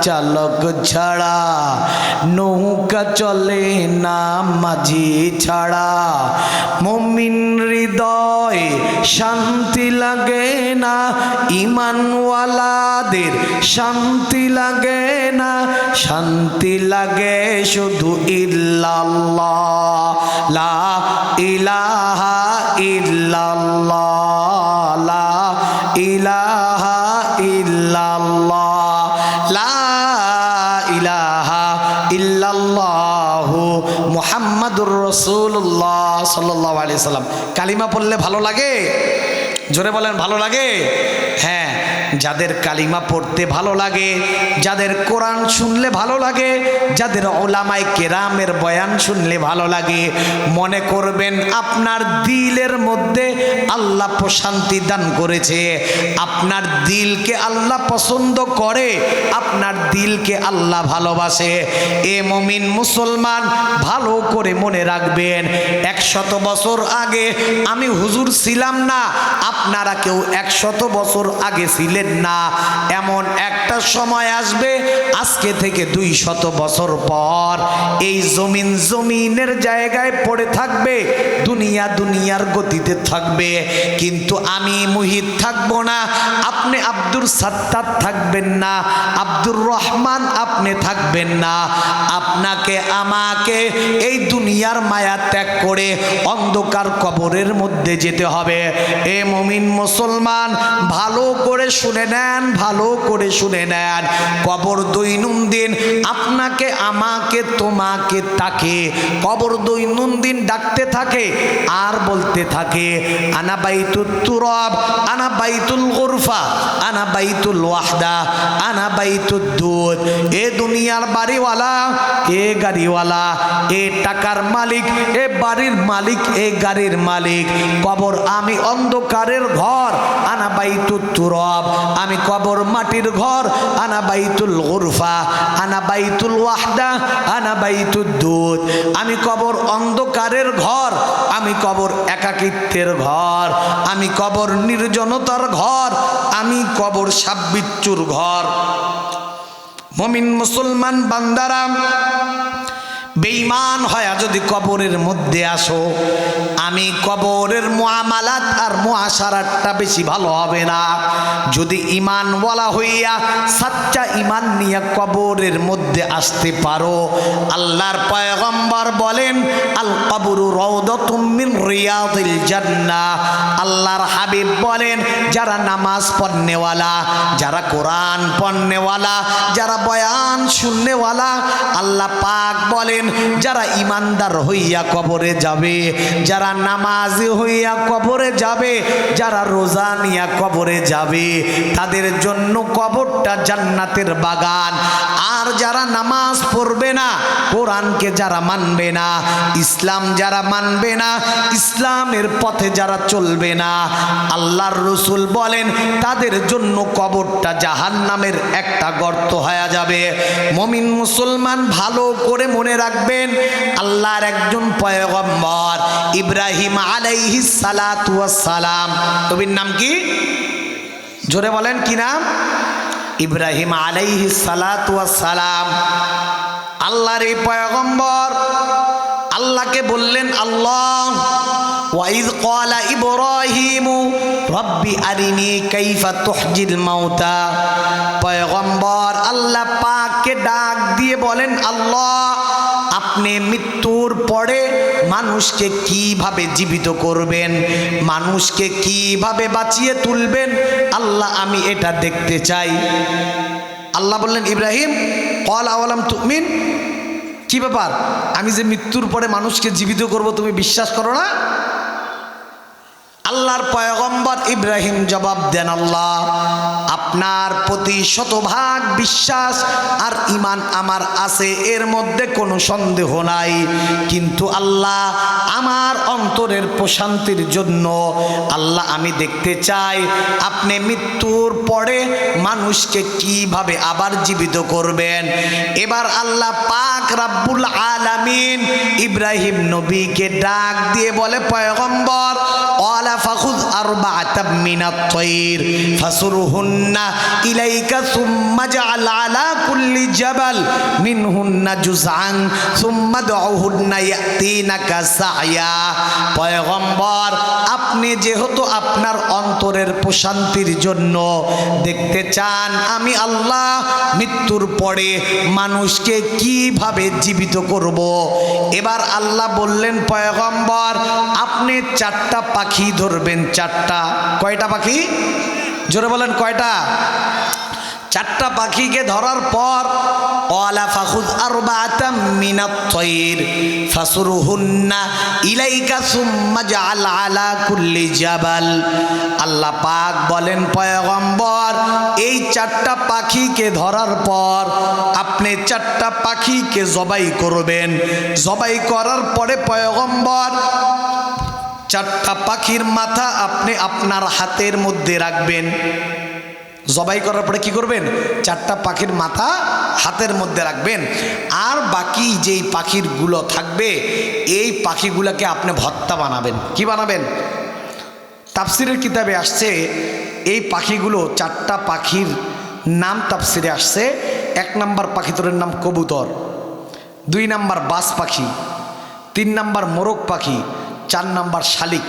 চালক ছাড়া নৌকা চলে না, মাঝি ছাড়া মুমিন হৃদয় শান্তি লাগে না, ঈমানওয়ালাদের শান্তি লাগে না, শান্তি লাগে শুধু ইল্লাল্লাহ, লা ইলাহা ইল্লাল্লাহ, লা ইলাহা ইল্লাল্লাহ, লা ইলাহা ইল্লাল্লাহু মুহাম্মাদুর রাসূলুল্লাহ সাল্লাল্লাহু আলাইহি সাল্লাম। কালিমা পড়লে ভালো লাগে? জোরে বলেন, ভালো লাগে? হ্যাঁ, যাদের কালিমা পড়তে ভালো লাগে, যাদের কোরআন শুনলে ভালো লাগে, যাদের উলামায়ে কেরামের বয়ান শুনলে ভালো লাগে, মনে করবেন আপনার দিলের মধ্যে আল্লাহ প্রশান্তি দান করেছে, আপনার দিলকে আল্লাহ পছন্দ করে, আপনার দিলকে আল্লাহ ভালোবাসে। এ মুমিন মুসলমান ভালো করে মনে রাখবেন, 100 বছর আগে আমি হুজুর ছিলাম না, আপনারা কেউ 100 বছর আগে ছিলেন না। এমন একটা সময় আসবে, আজকে থেকে 200 বছর পর এই জমিন জমিনের জায়গায় পড়ে থাকবে, দুনিয়া দুনিয়ার গতিতে থাকবে, কিন্তু আমি মুহিত থাকবো না, আপনি আব্দুল সাত্তার থাকবেন না, আব্দুর রহমান আপনি থাকবেন না। আপনাকে আমাকে এই দুনিয়ার মায়া ত্যাগ করে অন্ধকার কবরের মধ্যে যেতে হবে। এ মুমিন মুসলমান ভালো করে শুনে নেন, ভালো করে শুনে নেন, কবর দৈনন্দিন আপনাকে আমাকে তোমাকে তাকে কবর দৈনন্দিন ডাকতে থাকে আর বলতে থাকে, আনা বাইতুত তুরাব, আনা বাইতুল গুরফা, আনা বাইতুল ওয়াহদা, আনা বাইতুদ দুদ। এ দুনিয়ার বাড়িওয়ালা, এ গাড়িওয়ালা, এ টাকার মালিক, এ বাড়ির মালিক, এ গাড়ির মালিক, কবর আমি অন্ধকারের ঘর, আনা বাইতুত তুরাব, আমি কবর মাটির ঘর, আনা বাইতুল গুরফা, আনা বাইতুল ওয়াহদা, আনা বাইতুদ দুদ। আমি কবর অন্ধকারের ঘর, আমি কবর একাকিত্বের ঘর, আমি কবর নির্জনতার ঘর, আমি কবর সাববিচ্ছুর ঘর। মুমিন মুসলমান বান্দারা, বেঈমান হয়া যদি কবরের মধ্যে আসো, আমি কবরের মুআমালাত আর মুআশারাতটা বেশি ভালো হবে না। যদি ঈমান ওয়ালা হইয়া সাচ্চা ঈমান নিয়ে কবরের মধ্যে আসতে পারো, আল্লাহর পয়গম্বর বলেন, আল কবরু রাউদাতুম মিন রিয়াদিল জান্নাহ। আল্লাহর হাবিব বলেন, যারা নামাজ পড়নেওয়ালা, যারা কোরআন পড়নেওয়ালা, যারা বয়ান শুননেওয়ালা, আল্লাহ পাক বলেন যারা ইমানদার হইয়া কবরে যাবে, যারা নামাজি হইয়া কবরে যাবে, যারা রোজা নিয়া কবরে যাবে, তাদের জন্য কবরটা জান্নাতের বাগান। আর যারা নামাজ পড়বে না, কোরআনকে যারা মানবে না, ইসলাম যারা মানবে না, ইসলামের পথে যারা চলবে না, আল্লাহর রাসূল বলেন তাদের জন্য কবরটা জাহান্নামের একটা গর্ত হয়ে যাবে। মুমিন মুসলমান ভালো করে মনে রাখবেন, আল্লাহর একজন পয়গম্বর ইব্রাহিম আলাইহিস সালাতু ওয়াস সালাম, নবীর নাম কি? জোরে বলেন, কি নাম? ইব্রাহিম আলাইহিস সালাতু ওয়াস সালাম। আল্লাহর এই পয়গম্বর আল্লাহকে বললেন, আল্লাহ ওয়াইজ ক্বালা ইব্রাহিমু রব্বি আরিনি কাইফা তুহজিল মাউতা। পয়গম্বর আল্লাহ পাককে ডাক দিয়ে বলেন, আল্লাহ আপনি মৃত্যুর পরে মানুষকে কিভাবে জীবিত করবেন, মানুষকে কিভাবে বাঁচিয়ে তুলবেন, আল্লাহ আমি এটা দেখতে চাই। আল্লাহ বললেন, ইব্রাহিম ক্বাল আওয়ালাম তুমিন, কি ব্যাপার, আমি যে মৃত্যুর পরে মানুষকে জীবিত করব তুমি বিশ্বাস করো না? আল্লাহর পয়গম্বর ইব্রাহিম জবাব দেন, আল্লাহ আপনার প্রতি শতভাগ বিশ্বাস আর ঈমান আমার আছে, এর মধ্যে কোনো সন্দেহ নাই, কিন্তু আল্লাহ আমার অন্তরের প্রশান্তির জন্য আল্লাহ আমি দেখতে চাই আপনি মৃত্যুর পরে মানুষকে কিভাবে আবার জীবিত করবেন। এবার আল্লাহ পাক রাব্বুল আলামিন ইব্রাহিম নবীকে ডাক দিয়ে বলে, পয়গম্বর ক্বালা ফাখুয আরবাআতাম মিনাত তায়র ফাসুরহুন্না ইলাইকা সুম্মা জাআল আলা কুল্লি জাবাল মিনহুন্না জুজআন সুম্মা দুহুন্না ইয়াতিনাকা সায়া। পয়গম্বর, আপনি যেহেতু আপনার অন্তরের প্রশান্তির জন্য দেখতে চান আমি আল্লাহ মৃত্যুর পরে মানুষকে কিভাবে জীবিত করব, এবার আল্লাহ বললেন পয়গম্বর আপনি 4টা পাখি ধরবেন। 4টা। কয়টা পাখি? জোরে বলেন কয়টা? 4টা পাখিকে ধরার পর ক্বালা ফাখুয আরবাআতাম মিনাত তায়র ফাসুরহুন্না ইলাইকা সুম্মা জাআল আলা কুল্লি জাবাল। আল্লাহ পাক বলেন পয়গম্বর এই 4টা পাখিকে ধরার পর আপনি 4টা পাখিকে জবাই করবেন। জবাই করার পরে পয়গম্বর 4টা পাখির মাথা আপনি আপনার হাতের মধ্যে রাখবেন। জবাই করার পরে কি করবেন? 4টা পাখির মাথা হাতের মধ্যে রাখবেন। আর বাকি যেই পাখিরগুলো থাকবে এই পাখিগুলোকে আপনি ভর্তা বানাবেন। কি বানাবেন? তাফসিরের কিতাবে আসছে এই পাখিগুলো 4টা পাখির নাম তাফসিরে আসছে। 1 নাম্বার পাখিটার নাম কবুতর, 2 নাম্বার বাজ পাখি, 3 নাম্বার মোরগ পাখি, 4 নাম্বার শালিক।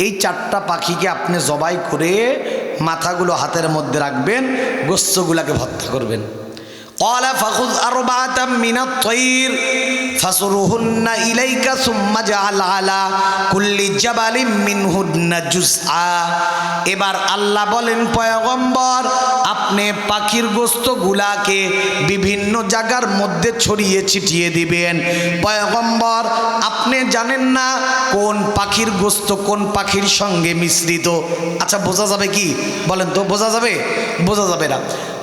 এই 4টা পাখিকে আপনি জবাই করে মাথাগুলো হাতের মধ্যে রাখবেন, গোস্তগুলাকে ভর্তা করবেন। ক্বালা ফাখুয আরবাআতাম মিনাত তায়র ফাসুরহুন্না ইলাইকা সুম্মা জাআল আলা কুল্লি জাবালিন মিনহুন্না জুজআ। এবার আল্লাহ বলেন পয়গম্বর আপনি পাখির গোস্তগুলাকে বিভিন্ন জায়গার মধ্যে ছড়িয়ে ছিটিয়ে দিবেন। পয়গম্বর আপনি জানেন না কোন পাখির গোস্ত কোন পাখির সঙ্গে মিশ্রিত। আচ্ছা বোঝা যাবে কি বলেন তো? বোঝা যাবে? বোঝা যাবে না।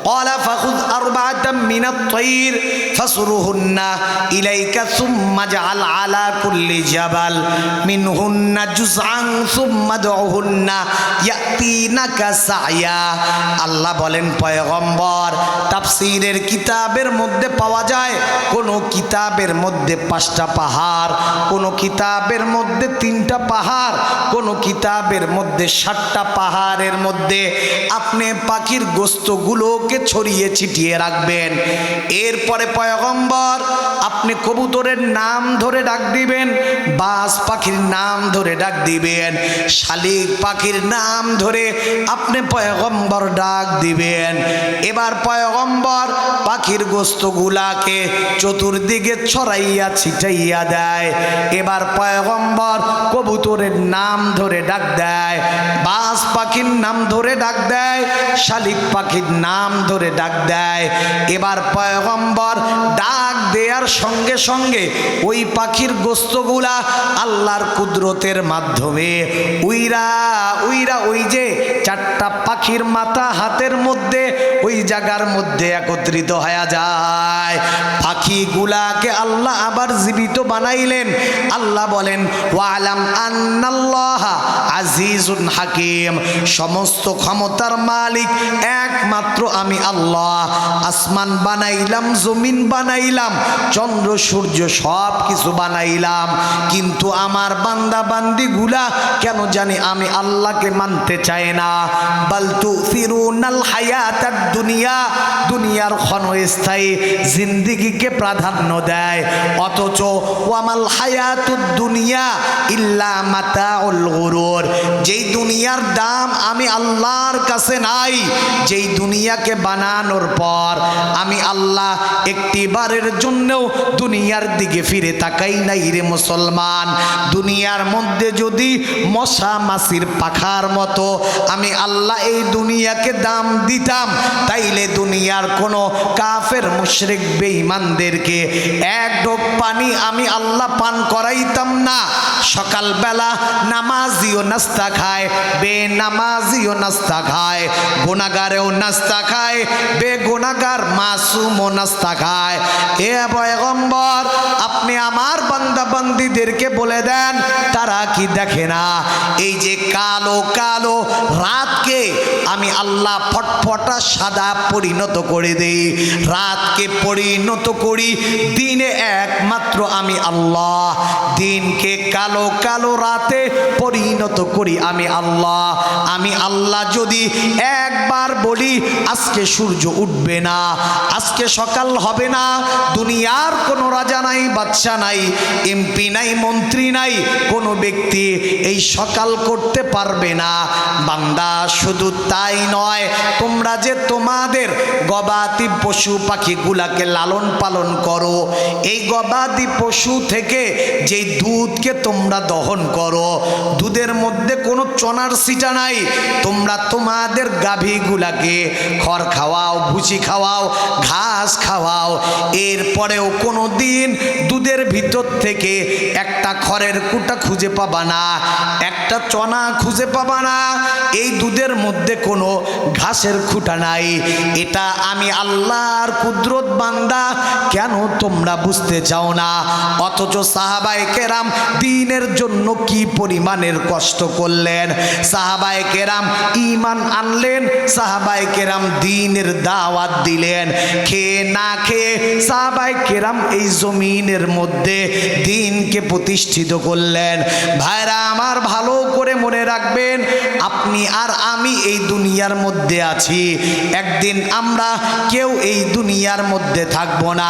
ক্বালা ফাখুয আরবাআতাম মিনাত তায়র ফাসুরহুন্না ইলাইকা সুম্মা জাআল আলা কুল্লি জাবাল মিনহুন্না জুজআন সুম্মা দুহুন্না ইয়াতিনাকা সায়া। আল্লাহ বলেন পয়গম্বর তাফসীরের কিতাবের মধ্যে পাওয়া যায় কোন কিতাবের মধ্যে 5টা পাহাড়, কোন কিতাবের মধ্যে 3টা পাহাড়, কোন কিতাবের মধ্যে 7টা পাহাড়ের মধ্যে আপনি পাখির গোস্তগুলোকে ছড়িয়ে ছিটিয়ে রাখবেন। এরপরে পয়গম্বর আপনি কবুতরের নাম ধরে ডাক দিবেন, বাজ পাখির নাম ধরে ডাক দিবেন, শালিক পাখির নাম ধরে আপনি পয়গম্বর ডাক দিবেন। এবার পয়গম্বর পাখির গোস্তগুলাকে চতুর্দিকে ছড়াইয়া ছিটাইয়া দেয়। এবার পয়গম্বর কবুতরের নাম ধরে ডাক দেয়, বাজ পাখির নাম ধরে ডাক দেয়, শালিক পাখির নাম ধরে ডাক দেয়। এবার পয়গম্বর ডাক দেওয়ার সঙ্গে সঙ্গে ওই পাখির গোস্তগুলা আল্লাহর কুদরতের মাধ্যমে উইরা উইরা ওই যে 4টা পাখির মাথা হাতের মধ্যে ওই জায়গার মধ্যে একত্রিত হয়ে যায়। পাখিগুলাকে আল্লাহ আবার জীবিত বানাইলেন। আল্লাহ বলেন ওয়ালাম আন্নাল্লাহা আজিজুন হাকিম, সমস্ত ক্ষমতার মালিক একমাত্র আমি আল্লাহ। আসমান বানাইলাম, জমিন বানাইলাম, চন্দ্র সূর্য সব কিছু বানাইলাম, কিন্তু আমার বান্দা বান্দিগুলা কেন জানি আমি আল্লাহকে মানতে চায় না। বাল তুসিরুনাল হায়াতাদ দুনিয়া, দুনিয়ার ক্ষণস্থায়ী জিন্দেগিকে প্রাধান্য দেয়, অথচ ওয়ামাল হায়াতুদ দুনিয়া ইল্লা মাতাউল গুরুর, যেই দুনিয়ার দাম আমি আল্লাহর কাছে নাই, যেই দুনিয়াকে বানানোর পর আমি আল্লাহ একটিবারের জন্যও দুনিয়ার দিকে ফিরে তাকাই নাই রে মুসলমান। দুনিয়ার মধ্যে যদি মশা মাছির পাখার মতো আমি আল্লাহ এই দুনিয়াকে দাম দিতাম, তাইলে দুনিয়ার কোনো কাফের মুশরিক বেঈমানদেরকে এক ঢোক পানি আমি আল্লাহ পান করাইতাম না। সকালবেলা নামাজিও নাস্তা খায়, বেনামাজিও নাস্তা খায়, গুনাহগারেও নাস্তা খায়, খায়, বেগুনাহগার মাসুম নাস্তা খায়। এ পয়গম্বর, আপনি আমার বান্দা বান্দীদেরকে বলে দেন তারা কি দেখে না? এই যে কালো কালো রাতকে আমি আল্লাহ ফটফটা সাদা পরিণত করে দেই, রাতকে পরিণত করি দিনে, একমাত্র আমি আল্লাহ। দিনকে কালো কালো রাতে পরিণত করি আমি আল্লাহ। আমি আল্লাহ যদি একবার বলি আজকে সূর্য উঠবে না, আজকে সকাল হবে না, দুনিয়ার কোনো রাজা নাই, বাদশা নাই, এমপি নাই, মন্ত্রী নাই, কোনো ব্যক্তি এই সকাল করতে পারবে না। বান্দা, শুধু তাই নয়, তোমরা যে তোমাদের গবাদি পশু পাখিগুলাকে লালন পালন করো, এই গবাদি পশু থেকে যে দুধকে তোমরা দহন করো, দুধের মধ্যে কোনো চনার সিটা নাই। তোমরা তোমাদের গাভীগুলাকে খড় খাওয়াও, ভুসি খাওয়াও, ঘাস খাওয়াও, এরপরেও কোনো দিন দুধের ভিতর থেকে একটা খড়ের কুটা খুঁজে পাবা না, একটা চনা খুঁজে পাবা না। এই দুধের মধ্যে কোনো ঘাসের খুঁটা নাই। এটা আমি আল্লাহর কুদরত বান্দা, কেন তোমরা বুঝতে চাও না? অথচ সাহাবায়ে কেরাম দ্বীনের জন্য কি পরিমাণের কষ্ট করলেন, সাহাবায়ে কেরাম ঈমান আনলেন, সাহাবায়ে কেরাম দ্বীনের দাওয়াত দিলেন। খেয়ে না খেয়ে সাহাবায়ে কেরাম এই জমিনের মধ্যে দ্বীনকে প্রতিষ্ঠিত করলেন। ভাইরা আমার, ভালো করে মনে রাখবেন, আপনি আর আমি এই দুনিয়ার মধ্যে আছি, একদিন আমরা কেউ এই দুনিয়ার মধ্যে থাকবো না।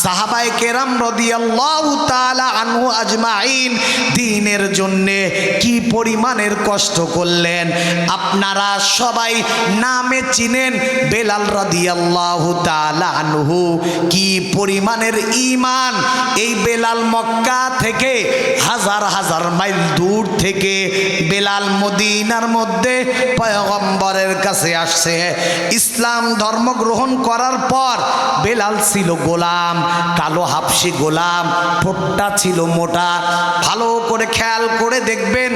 সাহাবায়ে কেরাম রাদিয়াল্লাহু তাআলা আনহু আজমাইন দ্বীনের জন্যে কি পরিমাণের কষ্ট করলেন। আপনারা সবাই নামে চিনেন বেলাল রাদিয়াল্লাহু তাআলা আনহু, কি পরিমাণের ঈমান। এই বেলাল মক্কা থেকে হাজার হাজার মাইল দূর থেকে বেলাল মদিনার মধ্যে পয়গম্বরের কাছে আসছে। ইসলাম ধর্ম গ্রহণ করার পর বেলাল ছিল গোলাম, কালো হাবশি গোলাম, ঠোঁটটা ছিল মোটা। ভালো করে খেয়াল করে দেখবেন,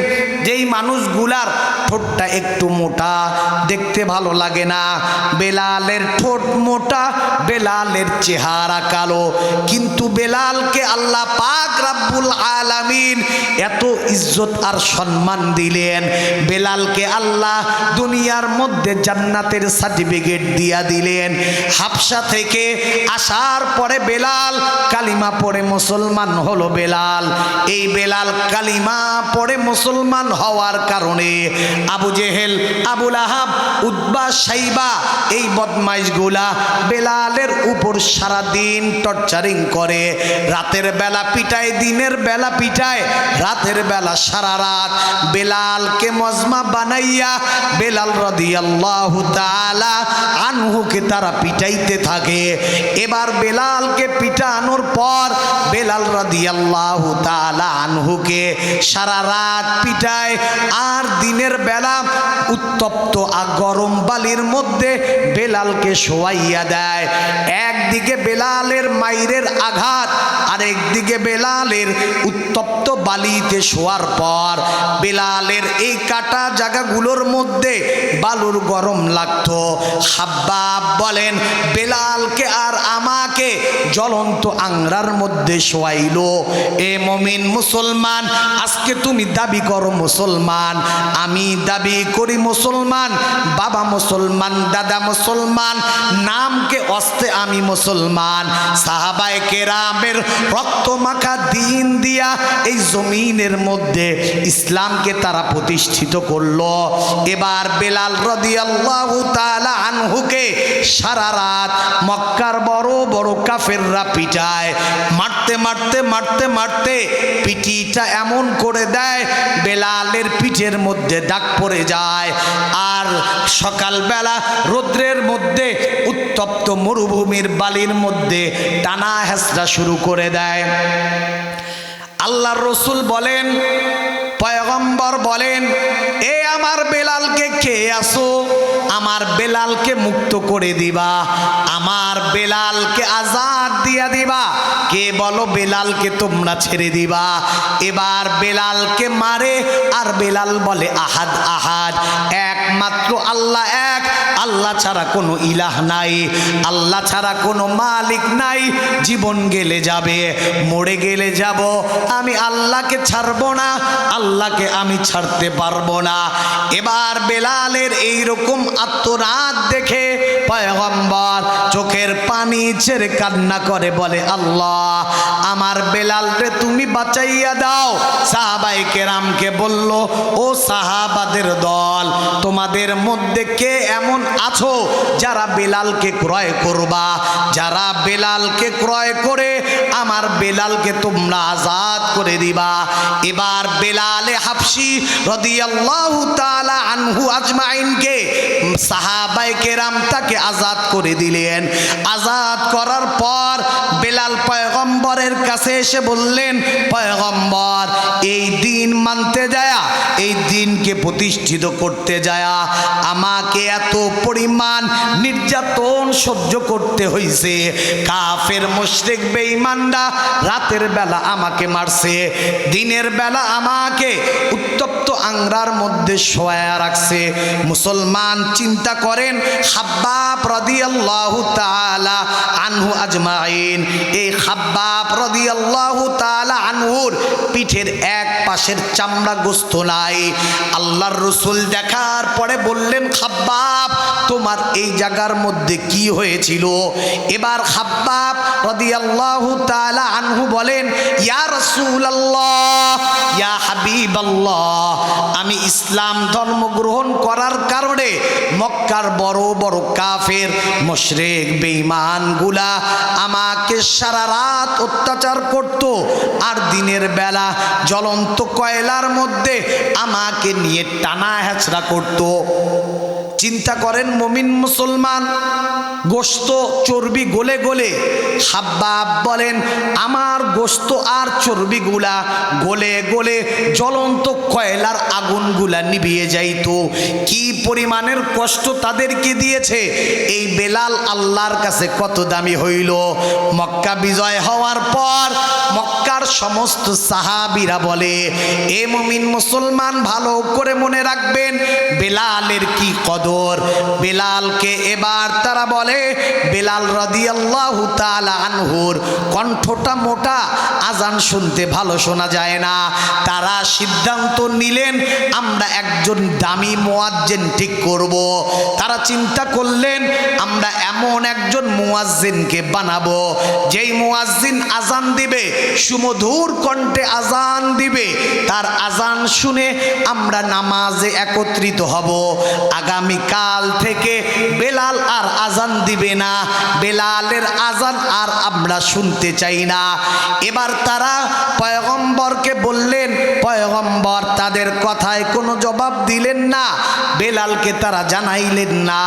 যেই মানুষগুলার ঠোঁটটা একটু মোটা, দেখতে ভালো লাগে না। বেলালের ঠোঁট মোটা, বেলালের চেহারা কালো, কিন্তু বেলালকে আল্লাহ পাক রব্বুল আলামিন এত ইজ্জত আর সম্মান দিলেন। বেলালকে আল্লাহ দুনিয়ার মধ্যে জান্নাতের সার্টিফিকেট দিয়া দিলেন। হাবশা থেকে আসার পরে বেলাল কালিমা পড়ে মুসলমান হলো। বেলাল, এই বেলাল কালিমা পড়ে মুসলমান হওয়ার কারণে আবু জেহেল, আবু লাহাব, উতবা, সাইবা, এই বদমাইশগুলা বেলালের উপর সারা দিন টর্চারিং করে। রাতের বেলা পিটায়, দিনের বেলা পিটায়, রাতের বেলা সারা রাত বেলালকে মজমা বানাইয়া বেলাল রাদিয়াল্লাহু তাআলা আনহুকে তারা পিটাইতে থাকে। এবার বেলালকে পিটানোর পর বেলাল রাদিয়াল্লাহু তাআলা আনহুকে সারা রাত পিটায়, আর দিনের বেলা উত্তপ্ত গরম বালির মধ্যে বেলালকে শোয়াইয়া দেয়। একদিকে বেলালের মাইরের আঘাত, আর একদিকে বেলালের উত্তপ্ত বালিতে শোয়ার পর বেলালের এই কাটা জায়গাগুলোর মধ্যে বালুর গরম লাগতো। হাব্বাব বলেন, বেলালকে আর আমাকে জ্বলন্ত আংরার মধ্যে শোয়াইলো। এ মুমিন মুসলমান, আজকে তুমি দাবি করো মুসলমান, আমি দাবি করি মুসলমান, বাবা মুসলমান, দাদা মুসলমান, নামকে অস্তে আমি মুসলমান। সাহাবায়ে কেরামের রক্ত মাখা দিন দিয়া এই জমিনের মধ্যে ইসলামকে তারা প্রতিষ্ঠিত করলো। এবার বেলাল রাদিয়াল্লাহু তাআলা আনহুকে সারা রাত মক্কার বড় বড় কাফেররা পিটায়। মারতে মারতে মারতে মারতে পিঠিটা এমন করে দেয় বেলালের পিঠের মধ্যে দাগ পড়ে যায়। আর সকালবেলা রৌদ্রের মধ্যে উত্তপ্ত মরুভূমির বালির মধ্যে টানা হেঁচড়া শুরু করে দেয়। আল্লাহর রসুল বলেন, পয়গম্বর বলেন, এ আমার বেলালকে খেয়ে আসো, আমার বেলালকে মুক্ত করে দিবা, আমার বেলালকে আজাদ হাত দিয়া দিবা, কে বলো বেলালকে তোমরা ছেড়ে দিবা। এবার বেলালকে মারে, আর বেলাল বলে আহাদ আহাদ, একমাত্র আল্লাহ এক, আল্লাহ ছাড়া কোনো ইলাহ নাই, আল্লাহ ছাড়া কোনো মালিক নাই। জীবন গেলে যাবে, মরে গেলে যাব, আমি আল্লাহকে ছাড়বো না, আল্লাহকে আমি ছাড়তে পারবো না। এবার বেলালের এইরকম আত্মনাদ দেখে পয়গম্বর চোখের পানি ছেড়ে কান্না করে বলে, আল্লাহ আমার বেলাল রে তুমি বাঁচাইয়া দাও। সাহাবায়ে কেরামকে বলল, ও সাহাবাদের দল, তোমাদের মধ্যে কে এমন আছো যারা বেলালকে ক্রয় করবা? যারা বেলালকে ক্রয় করে আমার বেলালকে তোমরা আজাদ করে দিবা। এবার বেলালে হাবশি রাদিয়াল্লাহু তাআলা আনহু আজমাইনকে সাহাবায়ে কেরাম তাকে আজাদ করে দিলেন। আজাদ করার পর বেলাল পয়গম্বরের কাছে এসে বললেন, পয়গম্বর এই দিন মানতে যায়া, এই দিনকে প্রতিষ্ঠিত করতে যায়া আমাকে এত পরিমাণ নির্যাতন সহ্য করতে হয়েছে। কাফের মুশরিক বেঈমানরা রাতের বেলা আমাকে মারছে, দিনের বেলা আমাকে উত্তপ্ত আংরার মধ্যে শোয়া রাখছে। মুসলমান চিন্তা করেন, খাব্বাব রাদিয়াল্লাহু তাআলা আনহু আজমাইন, এই খাব্বাব রাদিয়াল্লাহু তাআলা আনহুর পিঠের এক পাশের চামড়া গোস্ত নাই। আল্লাহর রাসূল দেখার পরে বললেন, খাব্বাব তোমার এই জায়গার মধ্যে কি হয়েছিল? এবার খাব্বাব রাদিয়াল্লাহু তাআলা আনহু বলেন, ইয়া রাসূলুল্লাহ, ইয়া হাবিবাল্লাহ, আমি ইসলাম ধর্ম গ্রহণ করার কারণে মক্কার বড় বড় কাফের মুশরিক বেঈমানগুলা আমাকে সারা রাত অত্যাচার করত, আর দিনের বেলা জ্বলন্ত কয়লার মধ্যে আমাকে নিয়ে টানা হেঁচড়া করত। চিন্তা করেন মুমিন মুসলমান, গোশত চর্বি গলে গলে, খাব্বাব বলেন আমার গোশত আর চর্বিগুলা গলে গলে জ্বলন্ত কয়লার আগুনগুলা নিভিয়ে যাইতো। কি পরিমাণের কষ্ট তাদেরকে দিয়েছে। এই বেলাল আল্লাহর কাছে কত দামি হইল। মক্কা বিজয় হওয়ার পর মক্কার সমস্ত সাহাবীরা বলে, এ মুমিন মুসলমান ভালো করে মনে রাখবেন বেলালের কি কদর। বেলালকে এবার তারা বলে, বেলাল রাদিয়াল্লাহু তাআলা আনহুর কণ্ঠটা মোটা, আজান শুনতে ভালো শোনা যায় না। তারা সিদ্ধান্ত নিলেন আমরা একজন দামি মুয়াজ্জিন ঠিক করব। তারা চিন্তা করলেন আমরা এমন একজন মুয়াজ্জিনকে বানাবো, যেই মুয়াজ্জিন আজান দিবে, সুমধুর কণ্ঠে আজান দিবে, তার আজান শুনে আমরা নামাজে একত্রিত হব। আগামীকাল থেকে বেলাল আর আজান দিবে না, বেলালের আজান আর আমরা শুনতে চাই না। এবার তারা পয়গম্বরকে বললেন, পয়গম্বর তাদের কথায় কোনো জবাব দিলেন না, বেলালকে তারা জানাইলেন না।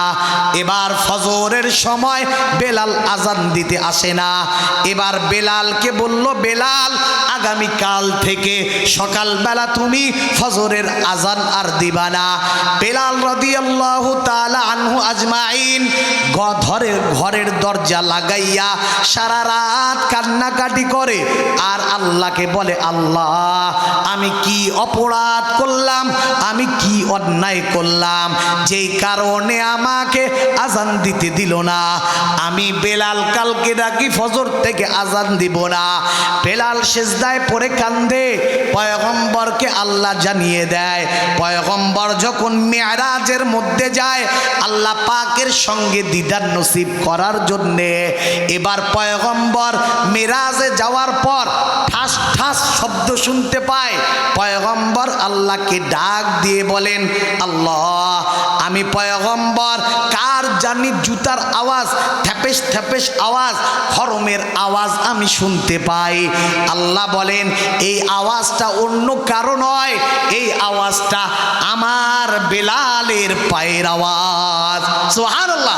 এবার ফজরের সময় বেলাল আজান দিতে আসে না। এবার বেলালকে বলল, বেলাল আগামীকাল থেকে সকালবেলা তুমি ফজরের আজান আর দিবা না। বেলাল রাদিয়াল্লাহু তাআলা আনহু আজমাইন ঘরের দরজা লাগাইয়া সারা রাত কান্নাকাটি করে, আর আল্লাহকে বলে, আল্লাহ আমি কি অপরাধ করলাম, আমি কি অন্যায় করলাম যেই কারণে আমাকে আজান দিতে দিল না। আমি বেলাল কালকে ডাকি ফজর থেকে আজান দিব না। বেলাল সিজদায় পড়ে কান্দে, পয়গম্বরকে আল্লাহ জানিয়ে দেয়। পয়গম্বর যখন মিরাজের মধ্যে যায় আল্লাহ পাকের সঙ্গে দিদার নসিব করার জন্যে, এবার পয়গম্বর মিরাজে যাওয়ার পর ঠাস ঠাস শব্দ শুনতে পায়। পয়গম্বর আল্লাহকে ডাক দিয়ে বলেন, আল্লাহ আমি পয়গম্বর কার জানি জুতার আওয়াজ, থ্যাপেস থ্যাপেস আওয়াজ, হরমের আওয়াজ আমি শুনতে পাই। আল্লাহ বলেন এই আওয়াজটা অন্য কারো নয়, এই আওয়াজটা আমার বেলালের পায়ের আওয়াজ। সুবহানাল্লাহ,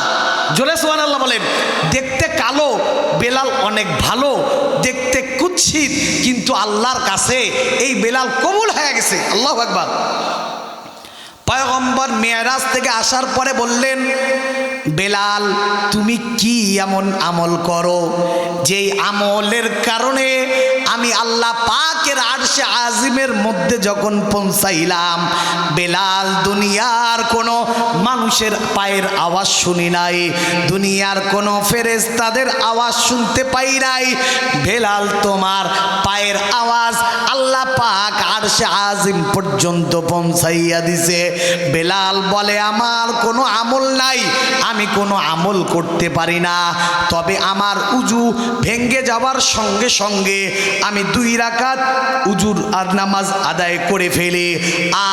জোরে সুবহানাল্লাহ বলেন। দেখতে কালো, বেলাল অনেক ভালো, দেখতে কুৎসিত, কিন্তু আল্লাহর কাছে এই বেলাল কবুল হয়ে গেছে। আল্লাহু আকবার। পয়গম্বর মিরাজ থেকে আসার পরে বললেন, বেলাল তুমি কি এমন আমল করো যেই আমলের কারণে আমি আল্লাহ পাকের আরশে আজিমের মধ্যে যখন পৌঁছাইলাম, বেলাল দুনিয়ার কোনো মানুষের পায়ের আওয়াজ শুনি নাই, দুনিয়ার কোনো ফেরেশতাদের আওয়াজ শুনতে পাই নাই, বেলাল তোমার পায়ের আওয়াজ আল্লাহ পাক আরশে আজিম পর্যন্ত পৌঁছাইয়া দিছে। বেলাল বলে আমার কোনো আমল নাই, আমি কোনো আমল করতে পারি না, তবে আমার উজু ভেঙ্গে যাওয়ার সঙ্গে সঙ্গে আমি 2 রাকাত উজুর আর নামাজ আদায় করে ফেলি,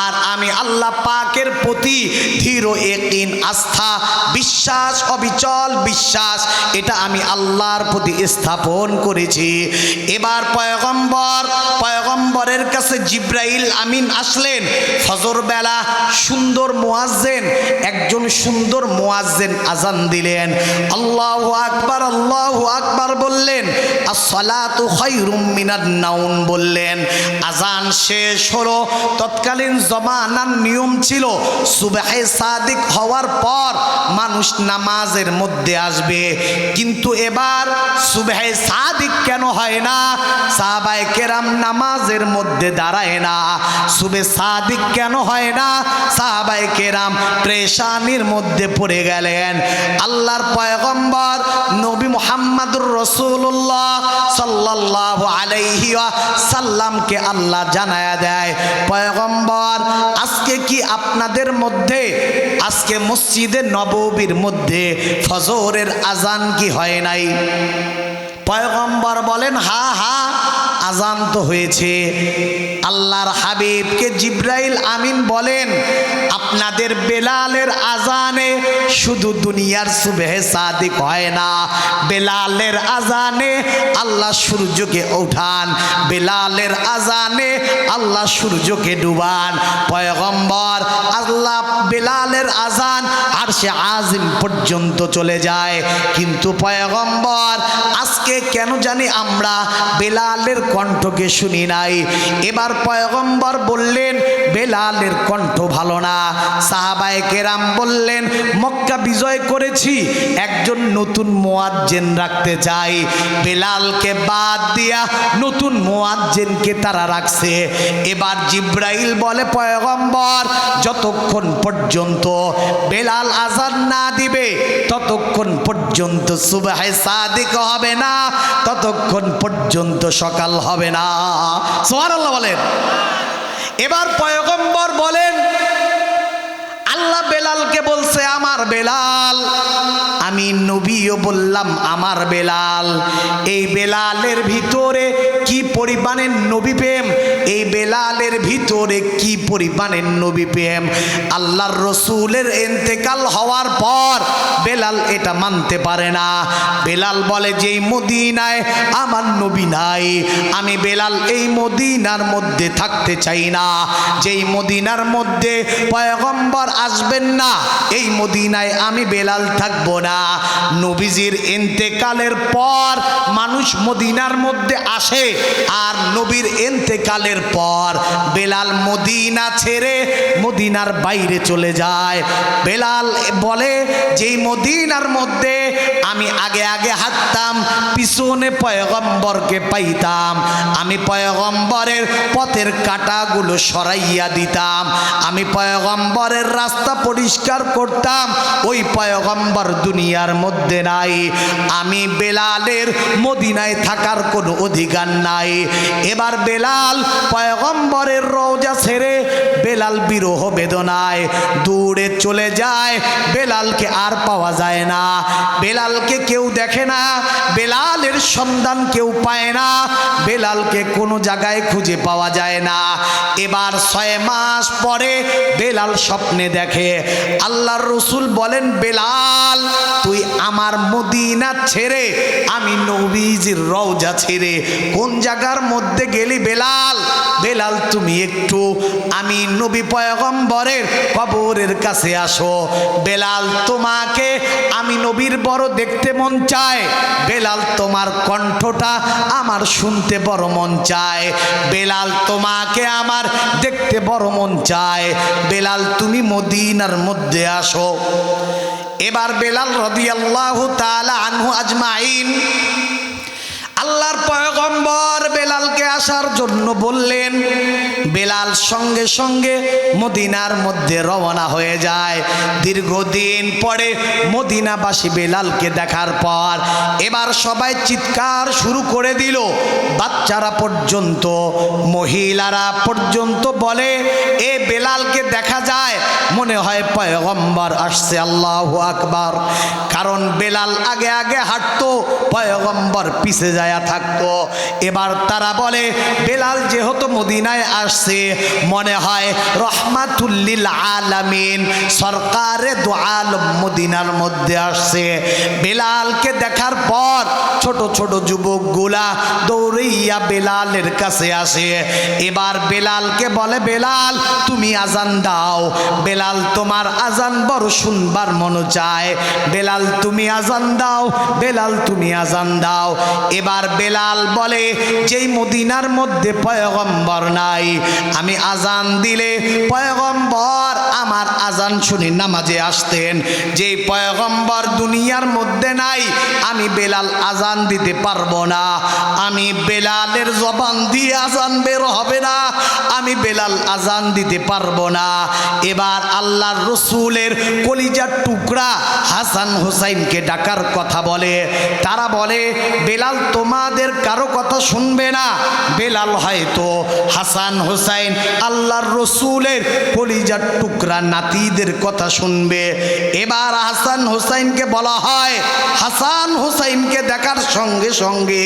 আর আমি আল্লাহ পাকের প্রতি দৃঢ় ইয়াকিন আস্থা বিশ্বাস অবিচল বিশ্বাস এটা আমি আল্লাহর প্রতি স্থাপন করেছি। এবার পয়গম্বরের কাছে জিব্রাইল আমিন আসলেন ফজর বেলা, সুন্দর মুয়াজ্জিন, একজন সুন্দর মুয়াজ্জিন আজান দিলেন, আল্লাহু আকবার বললেন, আসসালাতু খায়রুম মিনান নাওম বললেন। আজান শেষ হলো। তৎকালীন জমানার নিয়ম ছিল সুবহে সাদিক হওয়ার পর মানুষ নামাজের মধ্যে আসবে, কিন্তু এবার সুবহে সাদিক কেন হয় না? সাহাবায়ে কেরাম নামাজের মধ্যে দাঁড়ায় না। সুবহে সাদিক কেন হয় না? সাহাবায়ে কেরাম পেরেশানির মধ্যে পড়ে গেলেন। আল্লাহর পয়গম্বর নবী মুহাম্মদুর রাসূলুল্লাহ সাল্লাল্লাহু আলাইহি ওয়াসাল্লামকে আল্লাহ জানায়া দেয়, পয়গম্বর আজকে কি আপনাদের মধ্যে আজকে মসজিদে নববীর মধ্যে ফজরের আজান কি হয় নাই? পয়গম্বর বলেন হা হা আজান তো হয়েছে। আল্লাহর হাবিবকে জিব্রাইল আমিন বলেন, আপনাদের বেলালের আজানে শুধু দুনিয়ার সুবহে সাদিক হয় না, বেলালের আজানে আল্লাহ সূর্যকে ওঠান, বেলালের আজানে আল্লাহ সূর্যকে ডুবান। পয়গম্বর আল্লাহ বেলালের আজান আরশে আজিম পর্যন্ত চলে যায়, কিন্তু পয়গম্বর আজকে কেন জানি আমরা বেলালের কণ্ঠকে শুনি নাই। এবার পয়গম্বর বললেন বেলালের কণ্ঠ ভালো না। সাহাবায়ে কেরাম বললেন মক্কা বিজয় করেছি, একজন নতুন মুয়াজ্জিন রাখতে চাই। বেলালকে বাদ দিয়া নতুন মুয়াজ্জিনকে তারা রাখছে। এবার জিব্রাইল বলে পয়গম্বর যতক্ষণ পর্যন্ত বেলাল আজান না দিবে ততক্ষণ পর্যন্ত সুবহে সাদিক হবে না, ততক্ষণ পর্যন্ত সকাল হবে না। সুবহানাল্লাহ বলেন। এবার পয়গম্বর বলেন আল্লাহ বেলালকে বলছে আমার বেলাল, আমি নবীও বললাম আমার বেলাল। এই বেলালের ভিতরে কি পরিমাণের নবী প্রেম, এই বেলালের ভিতরে কি পরিমাণের নবী প্রেম। আল্লাহর রসুলের ইন্তেকাল হওয়ার পর বেলাল এটা মানতে পারে না। বেলাল বলে যেই মদিনায় আমার নবী নাই, আমি বেলাল এই মদিনার মধ্যে থাকতে চাই না। যেই মদিনার মধ্যে পয়গম্বর আসবেন না এই মদিনায় আমি বেলাল থাকবো না। নবীজির ইন্তেকালের পর মানুষ মদিনার মধ্যে আসে, আর নবীর ইন্তেকালের পর বেলাল মদিনা ছেড়ে মদিনার বাইরে চলে যায়। বেলাল বলে যেই মদিনার মধ্যে আমি আগে আগে হাঁটতাম, পিছনে পয়গম্বরকে পাইতাম, আমি পয়গম্বরের পথের কাঁটাগুলো সরাইয়া দিতাম, আমি পয়গম্বরের রাস্তা পরিষ্কার করতাম, ওই পয়গম্বর দুনিয়ার মধ্যে নাই, আমি বেলালের মদিনায় থাকার কোনো অধিকার নাই। এবার বেলাল পয়গম্বরের রওজা ছেড়ে বেলাল বিরহ বেদনায় দূরে চলে যায়। বেলালকে আর পাওয়া যায় না, বেলালকে কেউ দেখে না, বেলালের সন্ধান কেউ পায় না, বেলালকে কোনো জায়গায় খুঁজে পাওয়া যায় না। এবার 6 মাস পরে বেলাল স্বপ্নে দেখে আল্লাহর রসুল বলেন বেলাল তুই আমার মদিনা ছেড়ে আমি নবীজির রওজা ছেড়ে কোন জায়গার মধ্যে গেলি বেলাল? বেলাল তুমি একটু আমি নবী পয়গম্বরের কবরের কাছে আসো। বেলাল তোমাকে আমি নবীর বড় দেখতে মন চায়, বেলাল তোমার কণ্ঠটা আমার শুনতে বড় মন চায়, বেলাল তোমাকে আমার দেখতে বড় মন চায়, বেলাল তুমি মদিনার মধ্যে আসো। এবার বেলাল রাদিয়াল্লাহু তাআলা আনহু আজমাইন আল্লাহর পয়গম্বর বেলালকে আসার জন্য বললেন। বেলাল সঙ্গে সঙ্গে মদিনার মধ্যে রওনা হয়ে যায়। দীর্ঘদিন পরে মদিনাবাসী বেলালকে দেখার পর এবার সবাই চিৎকার শুরু করে দিল। বাচ্চারা পর্যন্ত, মহিলারা পর্যন্ত বলে, এ বেলালকে দেখা যায় মনে হয় পয়গম্বর আসছে, আল্লাহু আকবার। কারণ বেলাল আগে আগে হাঁটতো, পয়গম্বর পিছে যায় থাকতো। এবার তারা বলে, বেলাল যেহেতু মদিনায় আসছে মনে হয় রহমাতুল লিল আলামিন সরকারে দু আলম মদিনার মধ্যে আসছে। বেলালকে দেখার পর ছোট ছোট যুবকগুলা দৌড়াইয়া বেলালের কাছে আসে। এবার বেলালকে বলে, বেলাল তুমি আজান দাও। বেলাল তোমার আজান বড় শুনবার মন চায়। বেলাল তুমি আজান দাও, বেলাল তুমি আজান দাও। এবার বেলাল বলে, যেই মদিনার মধ্যে পয়গম্বর নাই, আমি আজান দিলে পয়গম্বর আমার আজান শুনে নামাজে আসতেন। যেই পয়গম্বর দুনিয়ার মধ্যে নাই, আমি বেলাল আজান দিতে পারবো না। আমি বেলালের জবান দিয়ে আজান বের হবে না, আমি বেলাল আজান দিতে পারবো না। এবার আল্লাহর রসুলের কলিজার টুকরা হাসান হুসাইনকে ডাকার কথা বলে। তারা বলে, বেলাল তোমাদের কারো কথা শুনবে না। বেলাল হয়তো হাসান হুসাইন আল্লাহর রসুলের কলিজার টুকরা নাতিদের কথা শুনবে। এবার হাসান হুসাইনকে বলা হয়। হাসান হুসাইনকে দেখার সঙ্গে সঙ্গে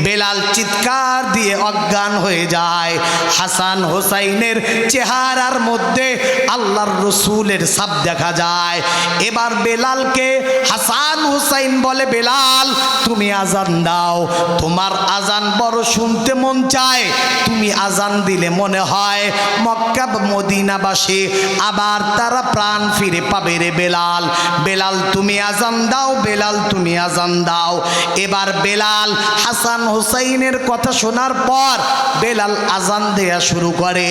বেলাল চিৎকার দিয়ে অজ্ঞান হয়ে যায়। হাসান হুসাইনের চেহারার মধ্যে আল্লাহর রসুলের ছাপ দেখা যায়। এবার বেলালকে হাসান হুসাইন বলে, বেলাল তুমি আজান দাও, তোমার আজান বড় শুনতে মন চায়। তুমি আজান দিলে মনে হয় মক্কা মদিনাবাসী আবার তারা প্রাণ ফিরে পাবে রে বেলাল। বেলাল তুমি আজান দাও, বেলাল তুমি আজান দাও। এবার বেলাল হাসান হুসাইনের কথা শোনার পর বেলাল আজান দেয়া শুরু করে।